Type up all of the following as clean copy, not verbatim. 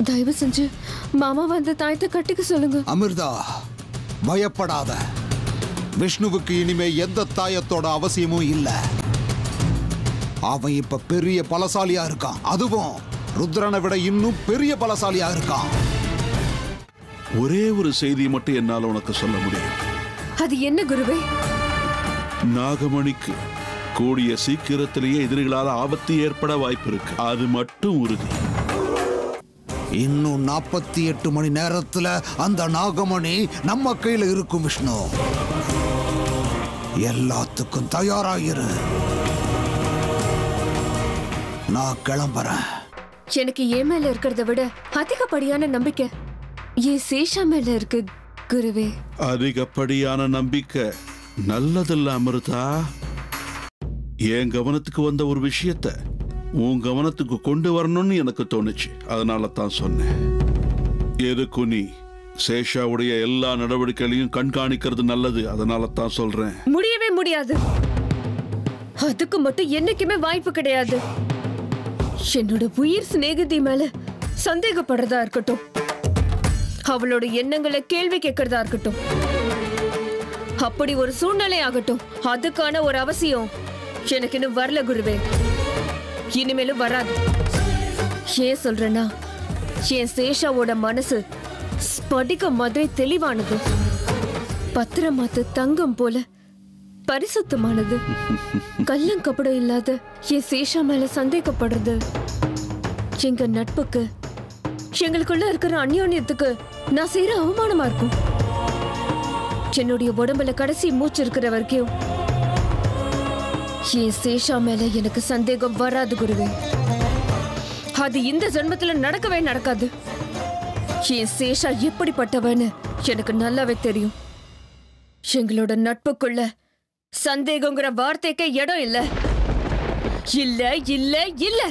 தயவு செஞ்சு மாமா வந்து தாயத்தை கட்டிக்க சொல்லுங்க. அமிர்தா, பயப்படாத. விஷ்ணுவுக்கு இனிமே எந்த தாயத்தோட அவசியமும் இல்ல. அவன் இப்ப பெரிய பலசாலியா இருக்கான். அதுவும் ருத்ரனை விட இன்னும் பெரிய பலசாலியா இருக்கான். ஒரே ஒரு செய்தி மட்டும் என்னால உனக்கு சொல்ல முடியும். அது என்ன குருவே? நாகமணிக்கு கூடிய சீக்கிரத்திலேயே எதிரிகளால் ஆபத்து ஏற்பட வாய்ப்பு இருக்கு. அது மட்டும் உறுதி. இன்னும் 48 மணி நேரத்துல அந்த நாகமணி நம்ம கையில இருக்கும். விஷ்ணு, எல்லாத்துக்கும் தயாராயிரு. நான் கிளம்புறேன். எனக்கு என் மேல இருக்கிறத விட அதிகப்படியான நம்பிக்கை என் சேஷா மேல இருக்கு குருவே. அதிகப்படியான நம்பிக்கை நல்லதில்ல அமிர்தா. என் கவனத்துக்கு வந்த ஒரு விஷயத்தை உன் கவனத்துக்கு கொண்டு வரணும்னு எனக்கு தோணுச்சு. அதனால தான் சொன்னேன். எதுக்கு நீ சேஷாவுடைய எல்லா நடவடிக்கைகளையும் கண்காணிக்கிறது நல்லது. அதனால தான் சொல்றேன். முடியவே முடியாது. அதுக்கு மட்டும் என்னைக்குமே வாய்ப்பு கிடையாது. என்னோட உயிர் சிநேகிதி மேல சந்தேகப்படுறதா இருக்கட்டும், அவளோட எண்ணங்களை கேள்வி கேட்கறதா இருக்கட்டும், அப்படி ஒரு சூழ்நிலை ஆகட்டும், அதுக்கான ஒரு அவசியம் எனக்கு இன்னும் வரல குருவே. இனிமேலும் வராது. ஏன் சொல்றேன்னா, என் சேஷாவோட மனசு ஸ்படிக மாதிரி தெளிவானது, பத்திரமாத்து தங்கம் போல பரிசுத்தமானது. கள்ளங்கப்படம் இல்லாத என் சேஷா மேல சந்தேகப்படுறது எங்க நட்புக்கு, எங்களுக்குள்ள இருக்கிற அந்யோன்யத்துக்கு நான் செய்யற அவமானமா இருக்கும். என்னுடைய உடம்புல கடைசி மூச்சு இருக்கிற வரைக்கும் என் சேஷா மேல எனக்கு சந்தேகம் வராது குருவே. அது இந்த ஜென்மத்துல நடக்கவே நடக்காது. என் சேஷா எப்படிப்பட்டவன்னு எனக்கு நல்லாவே தெரியும். எங்களோட நட்புக்குள்ள சந்தேகங்கிற வார்த்தைக்கே இடம் இல்ல. இல்ல இல்ல இல்ல.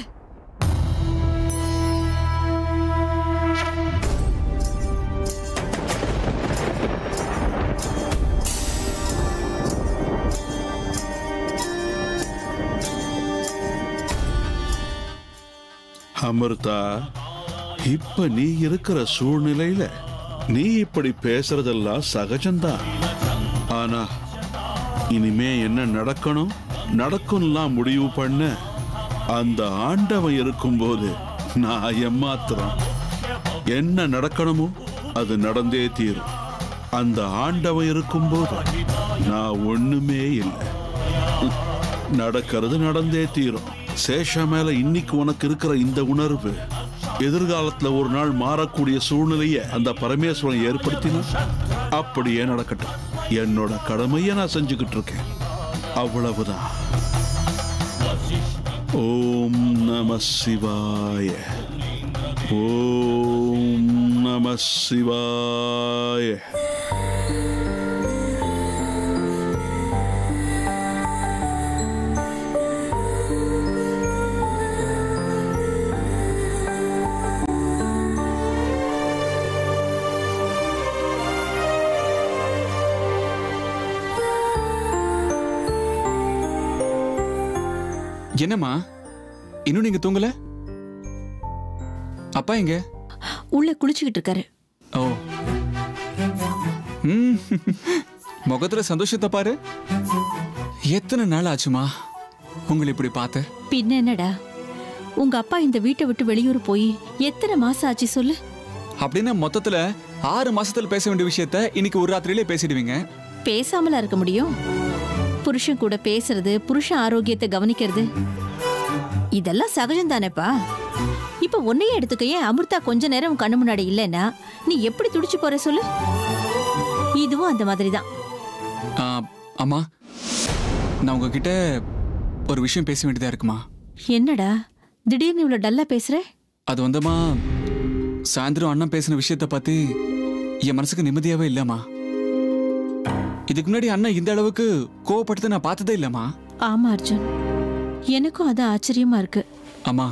அமிர்தா, இப்ப நீ இருக்கிற சூழ்நிலையில நீ இப்படி பேசுறதெல்லாம் சகஜம்தான். ஆனா இனிமே என்ன நடக்கும்லாம் முடிவு பண்ண அந்த ஆண்டவன் இருக்கும்போது நான் ஏமாத்துறேன். என்ன நடக்கணுமோ அது நடந்தே தீரும். அந்த ஆண்டவன் இருக்கும்போது நான் ஒண்ணுமே இல்லை. நடக்கிறது நடந்தே தீரும். சேஷா மேல இன்னைக்கு உனக்கு இருக்கிற இந்த உணர்வு எதிர்காலத்துல ஒரு நாள் மாறக்கூடிய சூழ்நிலையை அந்த பரமேஸ்வரன் ஏற்படுத்தினா அப்படியே நடக்கட்டும். என்னோட கடமையை நான் செஞ்சுக்கிட்டு இருக்கேன். அவ்வளவுதான். ஓம் நம சிவாய. ஓம் நம சிவாய. என்னம்மா, இன்னும் நீங்க தூங்கல? அப்பா எங்க? உள்ள குளிச்சுக்கிட்டு இருக்காரு. ஓ, முகத்துல சந்தோஷத்தை பாரு. எத்தனை நாள் ஆச்சுமா உங்களை இப்படி பார்த்து? பின்ன என்னடா, உங்க அப்பா இந்த வீட்டை விட்டு வெளியூர் போய் எத்தனை மாசம் ஆச்சு சொல்லு? அப்படின்னா மொத்தத்துல 6 மாசத்துல பேச வேண்டிய விஷயத்த இன்னைக்கு ஒரு ராத்திரியிலே பேசிடுவீங்க. பேசாமலா இருக்க முடியும்? புருஷன் கூட பேசுறது, புருஷன் ஆரோக்கியத்தை கவனிக்கிறது, இதெல்லாம் சகஜம் தானேப்பா. இப்ப உன்னையே எடுத்துக்கையே, அமிர்தா கொஞ்ச நேரம் கண்ணு முன்னாடி இல்லைன்னா நீ எப்படி துடிச்சு போற சொல்லு? இதுவும் அந்த மாதிரிதான். அம்மா, நான் உங்ககிட்ட ஒரு விஷயம் பேச வேண்டியதா இருக்குமா? என்னடா திடீர்னு இவ்வளவு டல்லா பேசுற? அது வந்தமா, சாயந்தரம் அண்ணன் பேசின விஷயத்த பத்தி என் மனசுக்கு நிம்மதியாவே இல்லம்மா. இதுக்கு முன்னாடி அண்ணன் இந்த அளவுக்கு கோவப்பட்டதை நான் பார்த்ததே இல்லம்மா. ஆமா அர்ஜுன், எனக்கும் அது ஆச்சரியமா இருக்கு. அம்மா,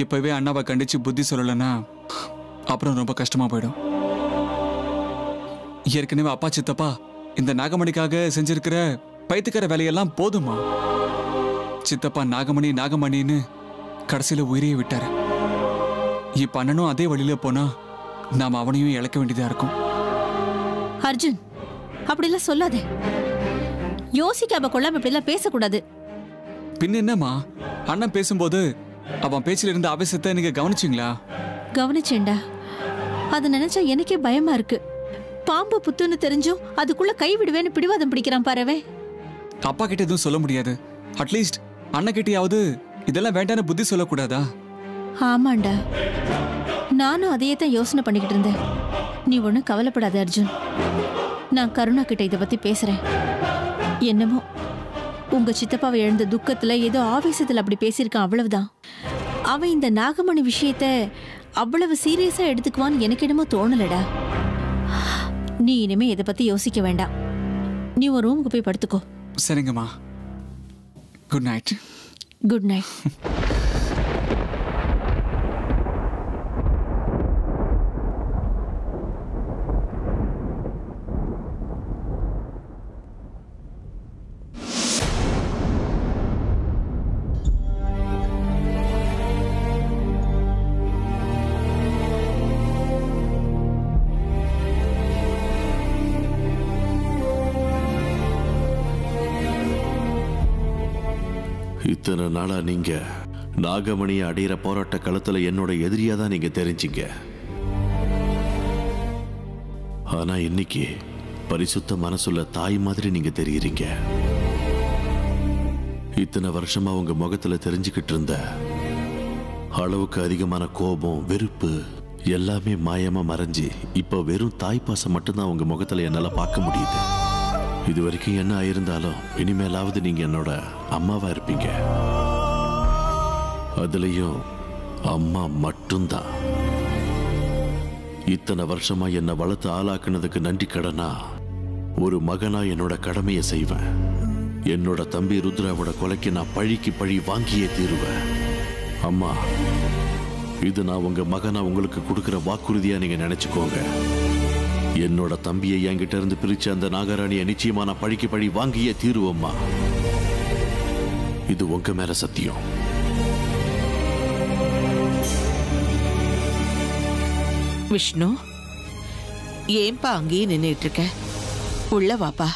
இப்பவே அண்ணாவை கண்டிச்சு புத்தி சொல்லலைன்னா அப்புறம் ரொம்ப கஷ்டமா போயிடும். ஏற்கனவே அப்பா சித்தப்பா இந்த நாகமணிக்காக செஞ்சிருக்கிற பைத்தியக்கார வேலையெல்லாம் போதுமா? சித்தப்பா நாகமணி நாகமணின்னு கடைசியில உயிரையே விட்டாரு. இப்ப அண்ணனும் அதே வழியில போனா நாம அவனையும் இழக்க வேண்டியதா இருக்கும். அர்ஜுன், அப்படிலாம் சொல்லாதே. யோசிக்காம கொள்ளாம இப்படிலாம் பேசக்கூடாது. பின்ன என்னம்மா, அண்ணன் பேசும்போது அவன் பேச்சில் இருந்த ஆவேசத்தை நீங்க கவனிச்சிங்களா? கவனிச்சேன்டா. அதை நினைச்சா எனக்கே பயமா இருக்கு. பாம்பு புத்துன்னு தெரிஞ்சும் அதுக்குள்ள கை விடுவேன்னு பிடிவாதம் பிடிக்கிறான் பாரவே. அப்பா கிட்ட எதுவும் சொல்ல முடியாது. அட்லீஸ்ட் அண்ணன் கிட்டயாவது இதெல்லாம் வேண்டான்னு புத்தி சொல்லக்கூடாதா? ஆமாண்டா, நானும் அதையே தான் யோசனை பண்ணிக்கிட்டு இருந்தேன். நீ ஒன்றும் கவலைப்படாத அர்ஜுன். நான் கருணா கிட்ட இதை பத்தி பேசுறேன். என்னமோ உங்க சித்தப்பாவை எழுந்த துக்கத்துல ஏதோ ஆவேசத்துல அப்படி பேசியிருக்கான், அவ்வளவுதான். அவன் இந்த நாகமணி விஷயத்த அவ்வளவு சீரியஸா எடுத்துக்குவான்னு எனக்கு என்னமோ தோணலடா. நீ இனிமே இதை பத்தி யோசிக்க வேண்டாம். நீ ஒரு ரூமுக்கு போய் படுத்துக்கோ. சரிங்கம்மா. Good night. Good night. இத்தனை நாளா நீங்க நாகமணியை அடையிற போராட்ட களத்துல என்னோட எதிரியா தான் நீங்க தெரிஞ்சீங்க. ஆனா இன்னைக்கு பரிசுத்த மனசுள்ள தாய் மாதிரி நீங்க தெரியுறீங்க. இத்தனை வருஷமா உங்க முகத்துல தெரிஞ்சுக்கிட்டு இருந்த அளவுக்கு அதிகமான கோபம், வெறுப்பு எல்லாமே மாயமா மறைஞ்சு இப்ப வெறும் தாய்ப்பாசம் மட்டும்தான் உங்க முகத்துல என்னால பார்க்க முடியுது. இது வரைக்கும் என்ன ஆயிருந்தாலும் இனிமேலாவது நீங்க என்னோட அம்மாவா இருப்பீங்க. அதுலயும் அம்மா மட்டும்தான். இத்தனை வருஷமா என்னை வளர்த்து ஆளாக்குனதுக்கு நன்றி கடனா ஒரு மகனா என்னோட கடமையை செய்வேன். என்னோட தம்பி ருத்ராவோட கொலைக்கு நான் பழிக்கு பழி வாங்கியே தீருவேன். அம்மா, இது நான் உங்க மகனா உங்களுக்கு கொடுக்கிற வாக்குறுதியா நீங்க நினைச்சுக்கோங்க. என்னோட தம்பியை என்கிட்ட இருந்து பிரிச்ச அந்த நாகராணியை நிச்சயமா நான் பழிக்கு பழி வாங்கியே தீருவம்மா. இது உங்க மேல சத்தியம். விஷ்ணு, ஏன்பா அங்கேயே நின்றுட்டு இருக்க? உள்ள வாப்பா.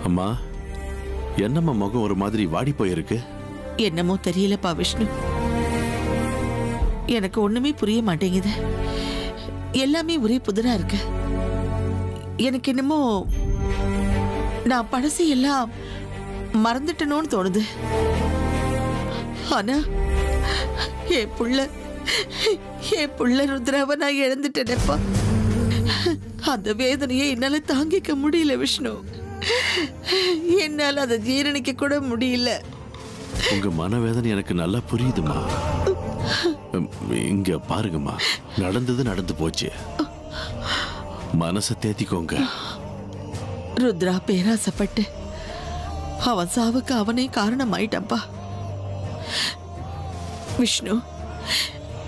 அம்மா, என்னம்மா முகம் ஒரு மாதிரி வாடி போயிருக்கு? என்னமோ தெரியலப்பா விஷ்ணு, எனக்கு ஒண்ணுமே புரிய மாட்டேங்குது. எல்லாமே ஒரே புதிரா இருக்கு. எனக்கு என்னமோ நான் பழசை எல்லாம் மறந்துட்டனோன்னு தோணுது. ஆனா என் புள்ள ருத்ராவை நான் இழந்துட்டேனப்பா. அந்த வேதனையை என்னால தாங்கிக்க முடியல விஷ்ணு. என்னால அதை ஜீரணிக்க கூட முடியல. உங்க மனவேதனை எனக்கு நல்லா புரியுதுமா. இங்க பாருங்கம்மா, நடந்தது நடந்து போச்சு. மனசை தேத்திக்கோங்க. ருத்ரா பேராசப்பட்டு அவன் சாவுக்கு அவனே காரணம் ஆயிட்டப்பா. விஷ்ணு,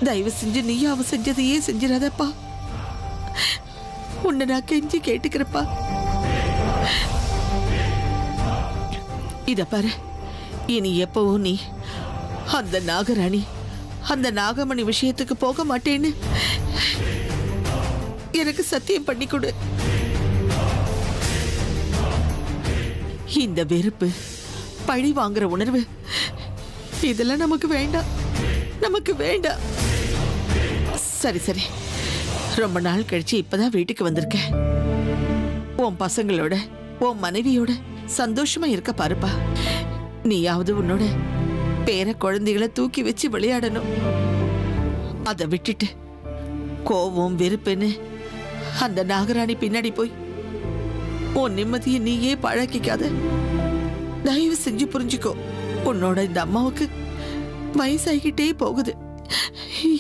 தயவு செஞ்சு நீ அவன் செஞ்சதையே செஞ்சிடாதப்பா. உன்னை நான் கெஞ்சி கேட்டுக்கிறப்பா. இத பாரு, இனி எப்பவும் நீ அந்த நாகராணி, அந்த நாகமணி விஷயத்துக்கு போக மாட்டேன்னு எனக்கு சத்தியம் பண்ணி கொடு. இந்த வெறுப்பு, பழி வாங்குற உணர்வு இதெல்லாம் நமக்கு வேண்டாம், நமக்கு வேண்டாம். சரி சரி, ரொம்ப நாள் கழிச்சு இப்பதான் வீட்டுக்கு வந்திருக்கேன். உன் பசங்களோட, உன் மனைவியோட சந்தோஷமா இருக்க பாருப்பா. நீயாவது உன்னோட பேர குழந்தைகளை தூக்கி வச்சு விளையாடணும். அதை விட்டுட்டு கோவம், வெறுப்புன்னு அந்த நாகராணி பின்னாடி போய் உன் நிம்மதியை நீயே பழக்கிக்காத. தயவு செஞ்சு புரிஞ்சுக்கோ. உன்னோட இந்த அம்மாவுக்கு வயசாகிட்டே போகுது.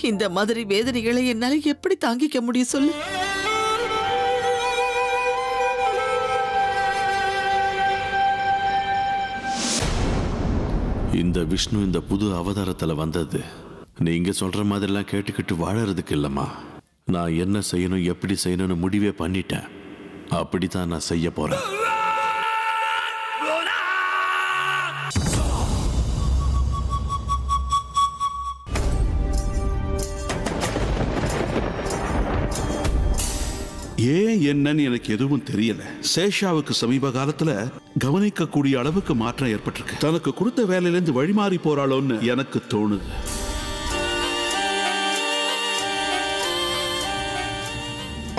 இந்த மாதிரி வேதனைகளை என்னால எப்படி தாங்கிக்க முடியும் சொல்லு? இந்த விஷ்ணு இந்த புது அவதாரத்துல வந்தது நீங்க சொல்ற மாதிரிலாம் கேட்டுக்கிட்டு வாழறதுக்கு இல்லம்மா. நான் என்ன செய்யணும், எப்படி செய்யணும்னு முடிவே பண்ணிட்டேன். அப்படித்தான் நான் செய்ய போறேன். ஏன் என்னன்னு எனக்கு எதுவும் தெரியல. சேஷாவுக்கு சமீப காலத்துல கவனிக்கக்கூடிய அளவுக்கு மாற்றம் ஏற்பட்டிருக்கு. தனக்கு கொடுத்த வேலையிலிருந்து வழிமாறி போறாளோன்னு எனக்கு தோணுது.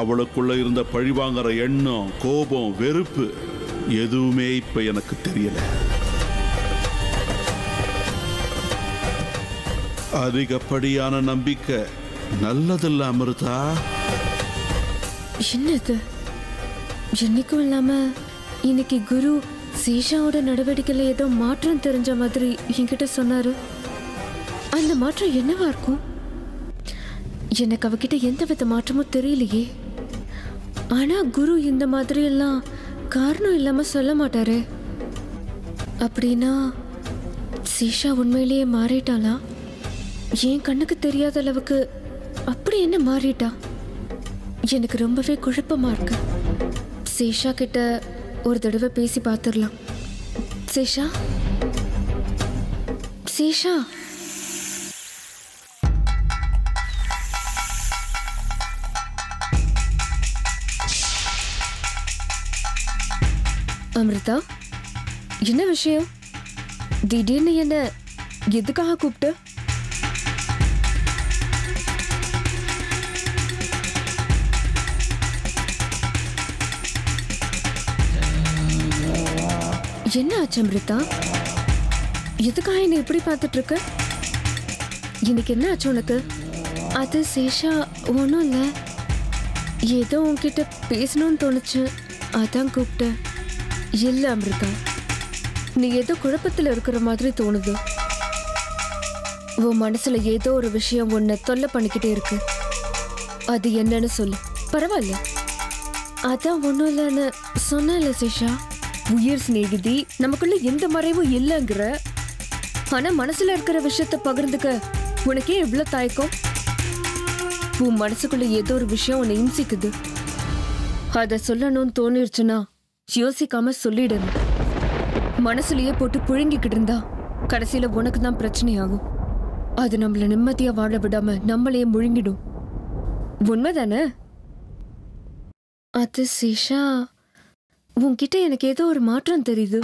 அவளுக்குள்ள இருந்த பழிவாங்கிற எண்ணம், கோபம், வெறுப்பு எதுவுமே இப்ப எனக்கு தெரியல. அதிகப்படியான நம்பிக்கை நல்லதில்ல அமிர்தா. என்னது? என்னைக்கும் இல்லாம இன்னைக்கு குரு சேஷாவோட நடவடிக்கையில ஏதோ மாற்றம் தெரிஞ்ச மாதிரி என்கிட்ட சொன்னாரு. அந்த மாற்றம் என்னவா இருக்கும்? எனக்கு அவகிட்ட எந்த வித மாற்றமும் தெரியலையே. ஆனா குரு இந்த மாதிரி எல்லாம் காரணம் இல்லாம சொல்ல மாட்டாரு. அப்படின்னா சேஷா உண்மையிலேயே மாறிட்டாளா? என் கண்ணுக்கு தெரியாத அளவுக்கு அப்படி என்ன மாறிட்டா? எனக்கு ரொம்பவே குழப்பமா இருக்கு. சேஷா கிட்ட ஒரு தடவை பேசி பார்த்துடலாம். சேஷா, சேஷா, அமிர்தா, என்ன விஷயம்? திடீர்னு என்ன எதுக்காக கூப்பிட்டு? என்ன ஆச்சு அமிர்தா? எதுக்காக என்ன இப்படி பார்த்துட்டு இருக்க? இன்னைக்கு என்ன ஆச்சு உனக்கு? அது சேஷா, ஒன்றும் இல்லை. ஏதோ உன்கிட்ட பேசணும்னு தோணுச்சு, அதான் கூப்பிட்டேன். இல்லை அமிர்தா, நீ ஏதோ குழப்பத்தில் இருக்கிற மாதிரி தோணுது. உன் மனசுல ஏதோ ஒரு விஷயம் உன்னை தொல்லை பண்ணிக்கிட்டே இருக்கு. அது என்னன்னு சொல்லு. பரவாயில்ல, அதான் ஒன்றும் இல்லைன்னு சொன்னல சேஷா. உயிர் சிநேகிதி, நமக்குள்ள எந்த மறைவும் இல்லைங்கிற. ஆனா மனசுல இருக்கிற விஷயத்த பகிர்ந்துக்க உனக்கே எவ்வளவு தயக்கம்? உன் மனசுக்குள்ள ஏதோ ஒரு விஷயம் உன்னை இம்சிக்குது. அத சொல்லணும்னு தோணிருச்சுன்னா யோசிக்காம சொல்லிடணும். மனசுலயே போட்டு புழுங்கிக்கிட்டு இருந்தா கடைசியில உனக்கு தான் பிரச்சனை ஆகும். அது நம்மள நிம்மதியா வாழ விடாம நம்மளையே முழுங்கிடும். உண்மைதானே? அது சேஷா, உன்கிட்ட எனக்கு ஏதோ ஒரு மாற்றம் தெரியுது.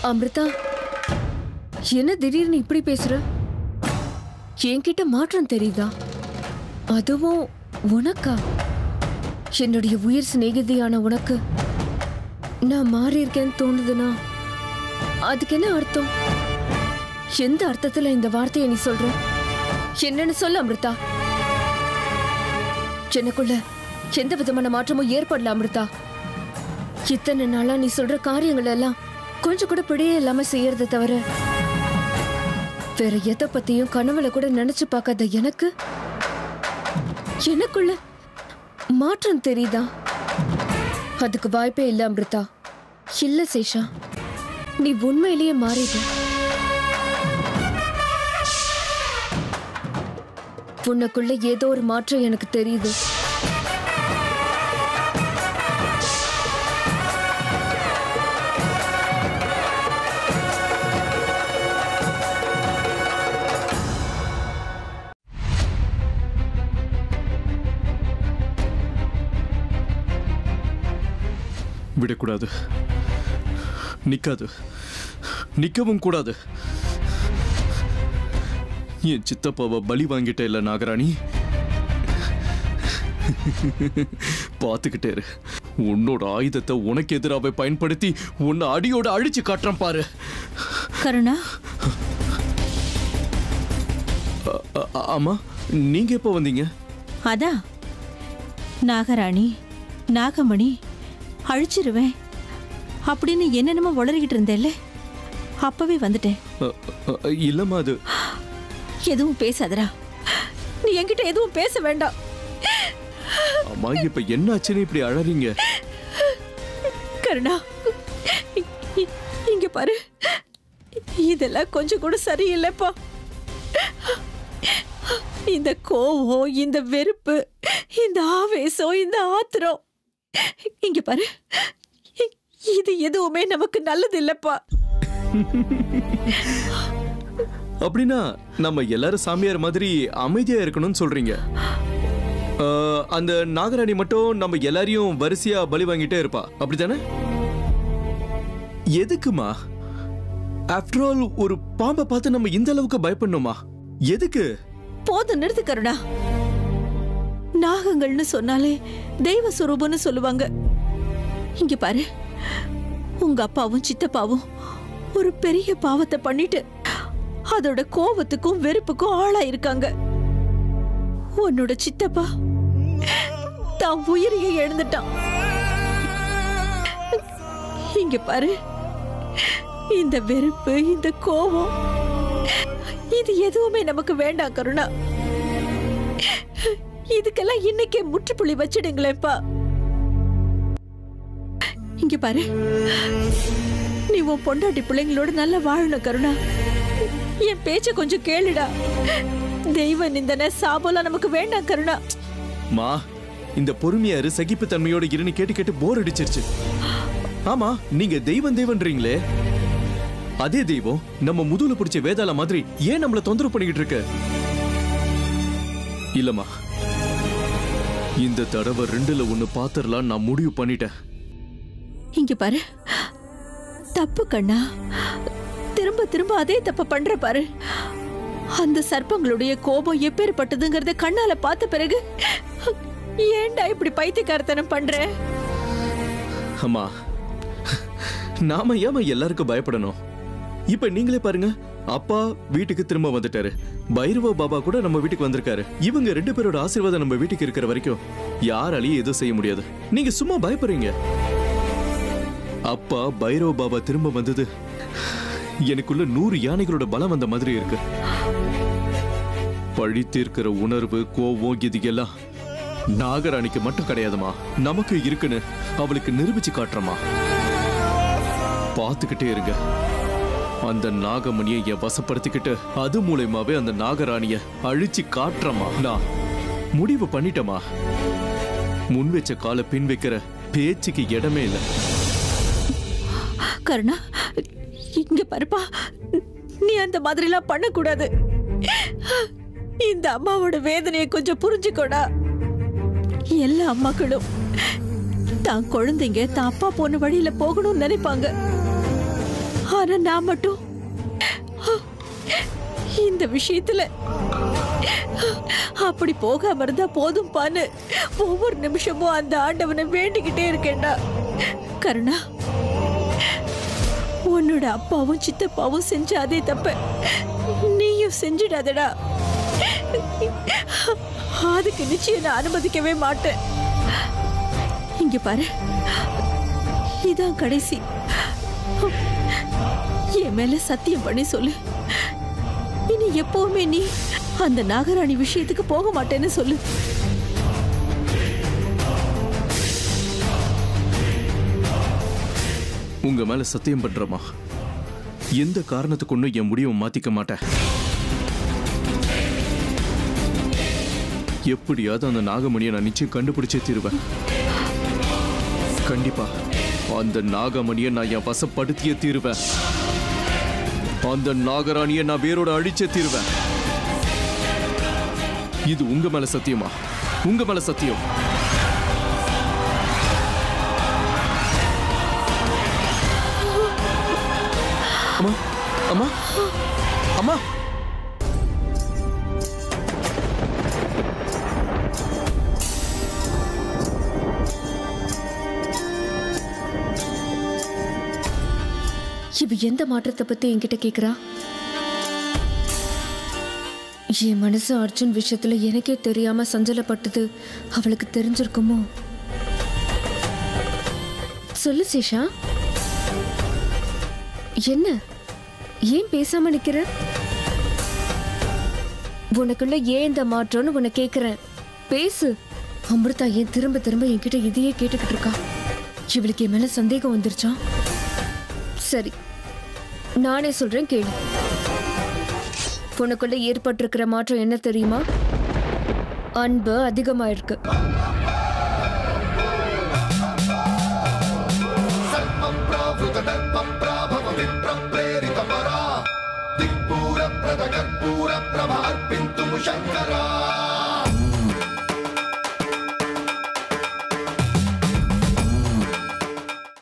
அமிர்தா, என்ன திடீர்னு இப்படி பேசுற? என்கிட்ட மாற்றம் தெரியுதா? அதுவும் உனக்கா? என்னுடைய உயிர் சிநேகிதியான உனக்கு நான் மாறி இருக்கேன்னு தோணுதுன்னா அதுக்கு என்ன அர்த்தம்? எந்த அர்த்தத்துல இந்த வார்த்தையை நீ சொல்ற? என்னன்னு சொல்ல அமிர்தா. எனக்குள்ள எந்த விதமான மாற்றமும் ஏற்படல அமிர்தா. இத்தனை நாளா நீ சொல்ற காரியங்கள் எல்லாம் கொஞ்சம் கூட பிடியே இல்லாம செய்யறதை தவிர வேற எதை பத்தியும் கனவுல கூட நினைச்சு பார்க்காத எனக்கு எனக்குள்ள மாற்றம் தெரியுதா? அதுக்கு வாய்ப்பே இல்லை அமிர்தா. இல்ல சேஷா, நீ உண்மையிலேயே மாறிட்ட. உனக்குள்ள ஏதோ ஒரு மாற்றம் எனக்கு தெரியுது. விடக்கூடாது, நிக்காது, நிக்கவும் கூடாது. என் சித்தப்பாவை பலி வாங்கிட்ட இல்ல நாகராணி, பாத்துக்கிட்டே இரு. உன்னோட ஆயுதத்தை உனக்கு எதிராக பயன்படுத்தி உன்னை அடியோட அழிச்சு காட்டுறேன் பாரு. கருணா, ஆமா, நீங்க எப்ப வந்தீங்க? அதான் நாகராணி, நாகமணி அழிச்சிருவேன் அப்படின்னு என்னென்னமோ உளறிக்கிட்டு இருந்தேல்ல, அப்பவே வந்துட்டேன். இல்லம்மா, அது எதுவும் பேசாதடா. நீ என்கிட்ட எதுவும் பேச வேண்டாம். அம்மா, இப்ப என்ன ஆச்சுன்னு இப்படி அழறீங்க? கருணா, பாரு, இதெல்லாம் கொஞ்சம் கூட சரியில்லைப்பா. இந்த கோவம், இந்த வெறுப்பு, இந்த ஆவேசம், இந்த ஆத்திரம், இங்க பாரு, இது எதுவுமே நமக்கு நல்லது இல்லப்பா. அப்படின்னா நம்ம எல்லாரும் சாமியார் மாதிரி அமைதியா இருக்கணும்னு சொல்றீங்க. அந்த நாகராணி மட்டும் நம்ம எல்லாரையும் வரிசையா பலி வாங்கிட்டே இருப்பா, அப்படித்தானே? எதுக்குமா? ஆஃப்டர் ஆல் ஒரு பாம்பை பார்த்து நம்ம இந்த அளவுக்கு பயப்படணுமா? எதுக்கு? போதும், நிறுத்து கருணா. நாகங்கள்னு சொன்னாலே தெய்வ சுரூபம்னு சொல்லுவாங்க. இங்க பாரு, உங்க அப்பாவும் சித்தப்பாவும் ஒரு பெரிய பாவத்தை பண்ணிட்டு அதோட கோபத்துக்கும் வெறுப்புக்கும் ஆளா இருக்காங்க. உன்னோட சித்தப்பா தான் உயிரையே எழுந்துட்டான். இங்க பாரு, இந்த வெறுப்பு, இந்த கோபம், இது எதுவுமே நமக்கு வேண்டாம் கருணா. இதுக்கெல்லாம் இன்னைக்கே முற்றுப்புள்ளி வச்சிடுங்களேப்பா. இங்க பாரு, நீ உன் பொண்டாட்டி பிள்ளைங்களோட நல்லா வாழணும் கருணா. என் பேச்ச கொஞ்சம் கேளுடா. தெய்வ நிந்தனை, சாபம்லாம் நமக்கு வேண்டாம் கருணா. மா, இந்த பொறுமையாரு சகிப்பு தன்மையோட இருன்னு கேட்டு கேட்டு போர் அடிச்சிருச்சு. ஆமா, நீங்க தெய்வம் தெய்வன்றீங்களே, அதே தெய்வம் நம்ம முதுகுல பிடிச்ச வேதாள மாதிரி ஏன் நம்மள தொந்தரவு பண்ணிக்கிட்டு இருக்கு? இல்லம்மா, இந்த தடவை 2ல 1 பாத்திரலாம் நான் முடிவு பண்ணிட்டேன். இங்க பாரு, தப்பு கண்ணா, திரும்ப திரும்ப அதே தப்பு பண்ற பாரு. அந்த சர்ப்பங்களுடைய கோபம் எப்பேற்பட்டதுங்கிறத கண்ணால பார்த்த பிறகு ஏன்டா இப்படி பைத்தியக்காரத்தனம் பண்ற? அம்மா, நாம ஏமா எல்லாருக்கும் பயப்படணும்? இப்ப நீங்களே பாருங்க, அப்பா வீட்டுக்கு திரும்ப வந்துட்டாரு, பைரவ பாபா கூட நம்ம வீட்டுக்கு வந்திருக்காரு. இவங்க 2 பேரோட ஆசீர்வாதம் நம்ம வீட்டுக்கு இருக்கிற வரைக்கும் யாராலையும் எதுவும் செய்ய முடியாது. நீங்க சும்மா பயப்படுறீங்க. அப்பா பைரவ பாபா திரும்ப வந்தது எனக்குள்ள 100 யானைகளோட பலம் வந்த மாதிரி இருக்கு. பழி தீர்க்கிற உணர்வு, கோவம், இது எல்லாம் நாகராணிக்கு மட்டும் கிடையாதுமா, நமக்கு இருக்குன்னு அவளுக்கு நிரூபிச்சு காட்டுறமா. பார்த்துக்கிட்டே இருங்க. அந்த நாகமணியை என் வசப்படுத்திக்கிட்டு அது மூலமாவே அந்த நாகராணிய அழிச்சு காட்டுறமா. நான் முடிவு பண்ணிட்டமா. முன் வச்ச கால பின் வைக்கிற பேச்சுக்கு இடமே இல்லை. கருணா, இங்க பாருப்பா, நீ அந்த மாதிரிலாம் பண்ணக்கூடாது. இந்த அம்மாவோட வேதனையை கொஞ்சம் புரிஞ்சுக்கோடா. எல்லா அம்மாக்களும் தான் குழந்தைங்க தான் அப்பா போன வழியில போகணும்னு நினைப்பாங்க. ஆனா நான் மட்டும் இந்த விஷயத்துல அப்படி போகாம இருந்தா போதும் பான்னு ஒவ்வொரு நிமிஷமும் அந்த ஆண்டவனை வேண்டிக்கிட்டே இருக்கேன்டா. கருணா, உன்னோட அப்பாவும் சித்தப்பாவும் செஞ்ச அதே தப்ப நீயும் செஞ்சிடாதடா. அதுக்கு நிச்சயம் நான் அனுமதிக்கவே மாட்டேன். இங்க பாரு, இதான் கடைசி. என் மேல சத்தியம் பண்ணி சொல்லு, இனி எப்பவுமே நீ அந்த நாகராணி விஷயத்துக்கு போக மாட்டேன்னு சொல்லு. உங்க மேல சத்தியம் பண்றமா, எந்த காரணத்துக்கு ஒன்னும் என் முடிவை மாத்திக்க மாட்டேன். எப்படியாவது அந்த நாகமணியை நான் நிச்சயம் கண்டுபிடிச்சே தீருவேன். கண்டிப்பா அந்த நாகமணியை நான் என் வசப்படுத்தியே தீருவேன். அந்த நாகராணியை நான் வேரோட அழிச்சே தீருவேன். இது உங்க மேல சத்தியமா? உங்க மேல சத்தியம். அம்மா, அம்மா, அம்மா. இவ எந்த மாற்றத்தை பத்தி என்கிட்ட கேக்குறா? என் மனசு அர்ஜுன் விஷயத்துல எனக்கே தெரியாம சஞ்சலப்பட்டது அவளுக்கு தெரிஞ்சிருக்குமோ? சொல்லு சேஷா, என்ன ஏன் பேசாம நிக்கிற? உனக்குள்ள ஏன் இந்த மாற்றம்னு உன்னை கேக்குறேன், பேசு. அமிர்தா ஏன் திரும்ப திரும்ப என்கிட்ட இதையே கேட்டுக்கிட்டு இருக்கா? இவளுக்கு என் மேல சந்தேகம் வந்துருச்சா? சரி, நானே சொல்றேன் கேளு. உனக்குள்ள ஏற்பட்டிருக்கிற மாற்றம் என்ன தெரியுமா? அன்பு அதிகமாயிருக்கு. திக்பூர பிரத கற்பூர பிரப அர்ப்பிந்தும் சங்கரா.